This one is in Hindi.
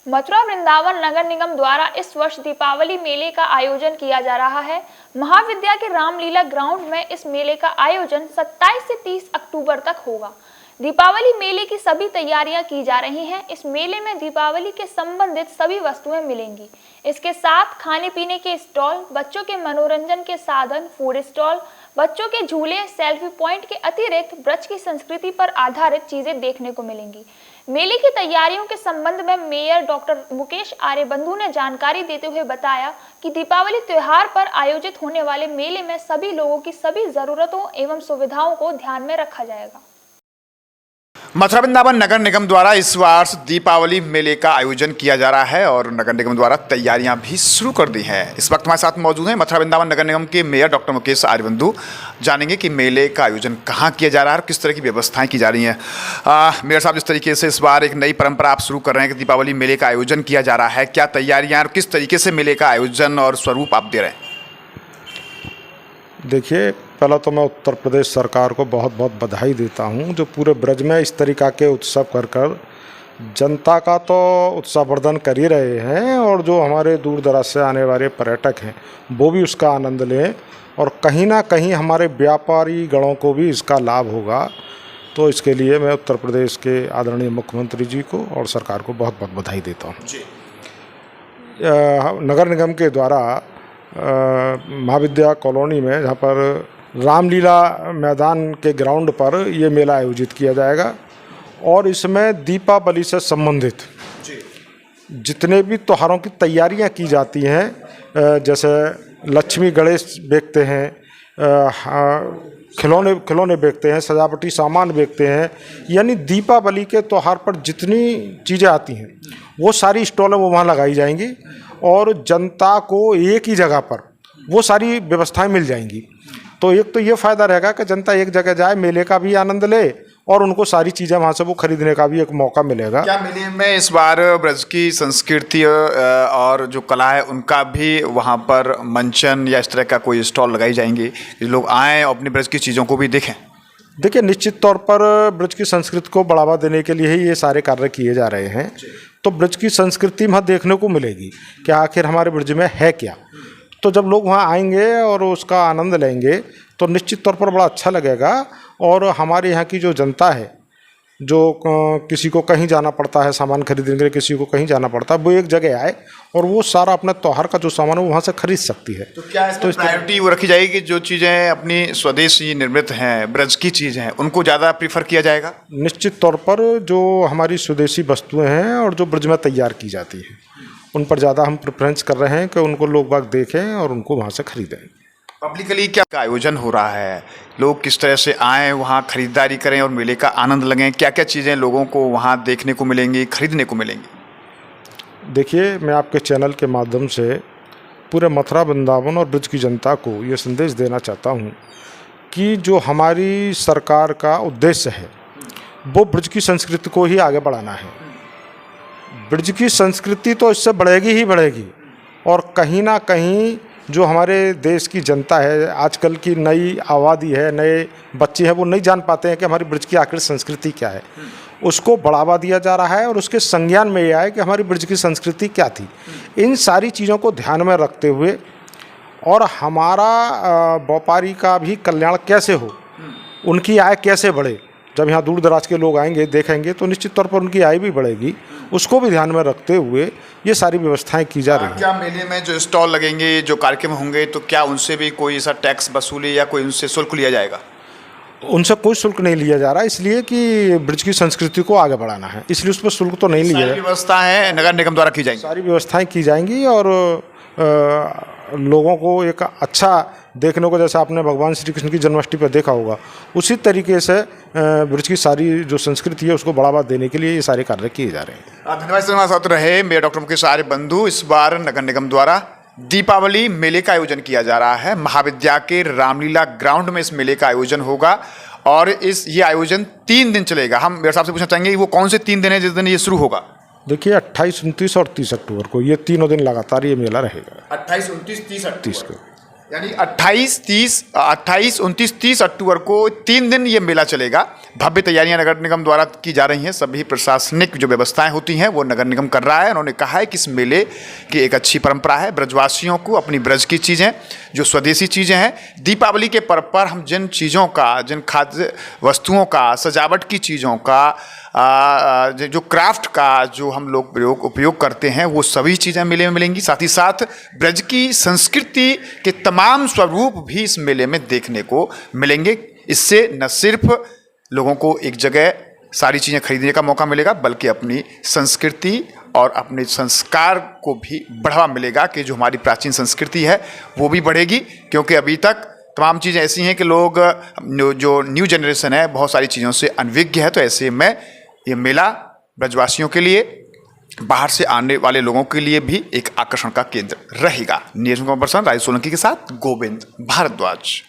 मथुरा वृंदावन नगर निगम द्वारा इस वर्ष दीपावली मेले का आयोजन किया जा रहा है। महाविद्या के रामलीला ग्राउंड में इस मेले का आयोजन 27 से 30 अक्टूबर तक होगा। दीपावली मेले की सभी तैयारियां की जा रही हैं। इस मेले में दीपावली के संबंधित सभी वस्तुएं मिलेंगी। इसके साथ खाने पीने के स्टॉल, बच्चों के मनोरंजन के साधन, फूड स्टॉल, बच्चों के झूले, सेल्फी पॉइंट के अतिरिक्त ब्रज की संस्कृति पर आधारित चीजें देखने को मिलेंगी। मेले की तैयारियों के संबंध में मेयर डॉक्टर मुकेश आर्यबंधु ने जानकारी देते हुए बताया कि दीपावली त्योहार पर आयोजित होने वाले मेले में सभी लोगों की सभी जरूरतों एवं सुविधाओं को ध्यान में रखा जाएगा। मथुरा वृंदावन नगर निगम द्वारा इस वर्ष दीपावली मेले का आयोजन किया जा रहा है और नगर निगम द्वारा तैयारियां भी शुरू कर दी हैं। इस वक्त हमारे साथ मौजूद हैं मथुरा वृंदावन नगर निगम के मेयर डॉक्टर मुकेश आर्यबंधु। जानेंगे कि मेले का आयोजन कहाँ किया जा रहा है और किस तरह की व्यवस्थाएं की जा रही हैं। मेयर साहब, जिस तरीके से इस बार एक नई परंपरा आप शुरू कर रहे हैं कि दीपावली मेले का आयोजन किया जा रहा है, क्या तैयारियाँ और किस तरीके से मेले का आयोजन और स्वरूप आप दे रहे हैं? देखिए, पहला तो मैं उत्तर प्रदेश सरकार को बहुत बहुत बधाई देता हूं, जो पूरे ब्रज में इस तरीक़ा के उत्सव कर जनता का तो उत्साहवर्धन कर ही रहे हैं और जो हमारे दूर दराज से आने वाले पर्यटक हैं वो भी उसका आनंद लें और कहीं ना कहीं हमारे व्यापारी गणों को भी इसका लाभ होगा। तो इसके लिए मैं उत्तर प्रदेश के आदरणीय मुख्यमंत्री जी को और सरकार को बहुत बहुत बधाई देता हूँ। नगर निगम के द्वारा महाविद्या कॉलोनी में, जहाँ पर रामलीला मैदान के ग्राउंड पर ये मेला आयोजित किया जाएगा और इसमें दीपावली से संबंधित जितने भी त्योहारों की तैयारियां की जाती हैं, जैसे लक्ष्मी गणेश बेचते हैं, खिलौने बेचते हैं, सजावटी सामान बेचते हैं, यानी दीपावली के त्यौहार पर जितनी चीज़ें आती हैं वो सारी स्टॉलें वो वहाँ लगाई जाएंगी और जनता को एक ही जगह पर वो सारी व्यवस्थाएं मिल जाएंगी। तो एक तो ये फ़ायदा रहेगा कि जनता एक जगह जाए, मेले का भी आनंद ले और उनको सारी चीज़ें वहाँ से वो खरीदने का भी एक मौका मिलेगा। क्या मेले में इस बार ब्रज की संस्कृति और जो कला है उनका भी वहाँ पर मंचन या इस तरह का कोई स्टॉल लगाई जाएंगी, लोग आएँ और अपनी ब्रज की चीज़ों को भी देखें? देखिए, निश्चित तौर पर ब्रज की संस्कृति को बढ़ावा देने के लिए ही ये सारे कार्य किए जा रहे हैं। तो ब्रज की संस्कृति वहाँ देखने को मिलेगी कि आखिर हमारे ब्रज में है क्या। तो जब लोग वहाँ आएंगे और उसका आनंद लेंगे तो निश्चित तौर पर बड़ा अच्छा लगेगा और हमारे यहाँ की जो जनता है, जो किसी को कहीं जाना पड़ता है सामान खरीदने के लिए, किसी को कहीं जाना पड़ता है, वो एक जगह आए और वो सारा अपने त्यौहार का जो सामान है वो वहाँ से खरीद सकती है। तो क्या इसमें प्रायोरिटी वो रखी जाएगी कि जो चीज़ें अपनी स्वदेशी निर्मित हैं, ब्रज की चीज़ें हैं, उनको ज़्यादा प्रीफर किया जाएगा? निश्चित तौर पर जो हमारी स्वदेशी वस्तुएँ हैं और जो ब्रज में तैयार की जाती हैं उन पर ज़्यादा हम प्रेफरेंस कर रहे हैं कि उनको लोग बाग देखें और उनको वहाँ से खरीदें। पब्लिकली क्या आयोजन हो रहा है, लोग किस तरह से आएँ, वहाँ खरीदारी करें और मेले का आनंद लगें, क्या क्या चीज़ें लोगों को वहाँ देखने को मिलेंगी, खरीदने को मिलेंगी? देखिए, मैं आपके चैनल के माध्यम से पूरे मथुरा वृंदावन और ब्रज की जनता को ये संदेश देना चाहता हूँ कि जो हमारी सरकार का उद्देश्य है वो ब्रज की संस्कृति को ही आगे बढ़ाना है। ब्रज की संस्कृति तो इससे बढ़ेगी ही बढ़ेगी और कहीं ना कहीं जो हमारे देश की जनता है, आजकल की नई आबादी है, नए बच्चे हैं, वो नहीं जान पाते हैं कि हमारी ब्रज की आखिर संस्कृति क्या है। उसको बढ़ावा दिया जा रहा है और उसके संज्ञान में ये आए कि हमारी ब्रज की संस्कृति क्या थी। इन सारी चीज़ों को ध्यान में रखते हुए और हमारा व्यापारी का भी कल्याण कैसे हो, उनकी आय कैसे बढ़े, जब यहाँ दूर दराज के लोग आएंगे देखेंगे तो निश्चित तौर पर उनकी आय भी बढ़ेगी, उसको भी ध्यान में रखते हुए ये सारी व्यवस्थाएं की जा रही हैं। क्या मेले में जो स्टॉल लगेंगे, जो कार्यक्रम होंगे, तो क्या उनसे भी कोई ऐसा टैक्स वसूली या कोई उनसे शुल्क लिया जाएगा? उनसे कोई शुल्क नहीं लिया जा रहा, इसलिए कि ब्रज की संस्कृति को आगे बढ़ाना है, इसलिए उस पर शुल्क तो नहीं लिया जाएगा। व्यवस्था है नगर निगम द्वारा की जाएगी, सारी व्यवस्थाएँ की जाएंगी और लोगों को एक अच्छा देखने को, जैसे आपने भगवान श्री कृष्ण की जन्माष्टमी पर देखा होगा, उसी तरीके से ब्रज की सारी जो संस्कृति है उसको बढ़ावा देने के लिए ये सारे कार्य किए जा रहे हैं। धन्यवाद। हमारे साथ रहे मेयर डॉक्टर मुकेश आर्यबंधु। इस बार नगर निगम द्वारा दीपावली मेले का आयोजन किया जा रहा है। महाविद्या के रामलीला ग्राउंड में इस मेले का आयोजन होगा और ये आयोजन 3 दिन चलेगा। हम मेयर साहब से पूछना चाहेंगे वो कौन से 3 दिन है जिस दिन ये शुरू होगा? देखिए, 28, 29 और 30 अक्टूबर को ये तीनों दिन लगातार ये मेला रहेगा। 28, 29, 30 को यानी 28, 29, 30 अक्टूबर को 3 दिन ये मेला चलेगा। भव्य तैयारियां नगर निगम द्वारा की जा रही हैं। सभी प्रशासनिक जो व्यवस्थाएं होती हैं वो नगर निगम कर रहा है। उन्होंने कहा है कि इस मेले की एक अच्छी परंपरा है। ब्रजवासियों को अपनी ब्रज की चीज़ें, जो स्वदेशी चीज़ें हैं, दीपावली के पर्व पर हम जिन चीज़ों का, जिन खाद्य वस्तुओं का, सजावट की चीज़ों का, जो क्राफ्ट का जो हम लोग उपयोग करते हैं, वो सभी चीज़ें मेले में मिलेंगी। साथ ही साथ ब्रज की संस्कृति के तमाम स्वरूप भी इस मेले में देखने को मिलेंगे। इससे न सिर्फ लोगों को एक जगह सारी चीज़ें खरीदने का मौका मिलेगा, बल्कि अपनी संस्कृति और अपने संस्कार को भी बढ़ावा मिलेगा कि जो हमारी प्राचीन संस्कृति है वो भी बढ़ेगी। क्योंकि अभी तक तमाम चीज़ें ऐसी हैं कि लोग, जो न्यू जनरेशन है, बहुत सारी चीज़ों से अनभिज्ञ है। तो ऐसे में ये मेला ब्रजवासियों के लिए, बाहर से आने वाले लोगों के लिए भी एक आकर्षण का केंद्र रहेगा। न्यूज़ पर्सन राजेश सोलंकी के साथ गोविंद भारद्वाज।